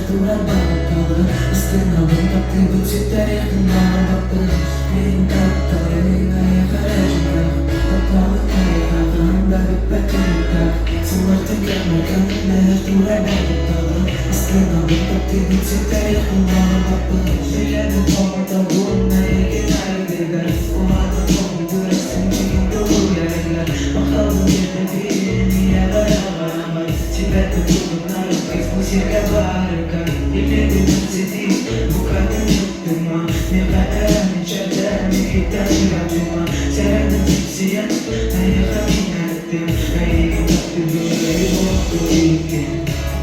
natural bakalım İstinamın takdir bu çiftler yakından bakalım Benim tatlarım ayı kararına Tatlarım ayı kararında hüppetimde Sumartın gelmeden natural bakalım İstinamın takdir bu çiftler yakından bakalım Dilerim orada bulmaya giderdiler O halde oldu resim çekin dolu yerler Bakalım yine niye dayanamaz Çiftlerim bulunlar Müziğe varken Dilerim sizi bu kadar yutturma Ne kadar içerden ihtiyacıma Sevendim hepsiyen Ayaklarım ettim Ayaklarım ettim Ayaklarım ettim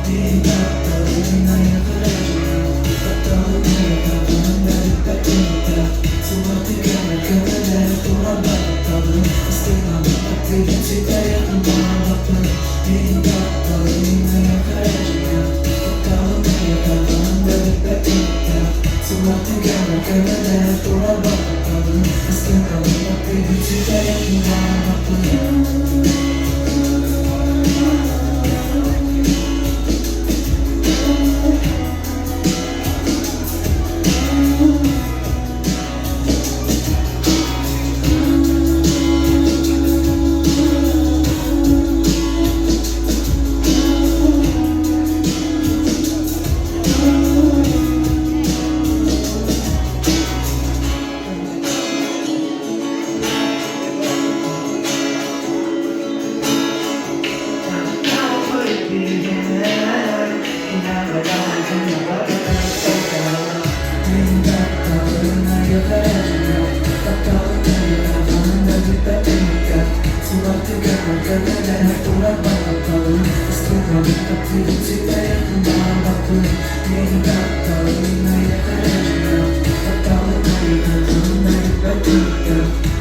Benim tatlarım ayaklarım Tatlarım ayaklarım Ayaklarımda Sumatı gelmek kadar Tuğra bakalım İstinamın takdirin çiğde yakından bakın Benim tatlarım ayaklarım Sumatı gelmek kadar Tuğra bakalım İstinamın takdirin çiğde yakından bakın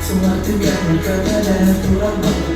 Suatu yang berkata dan tulang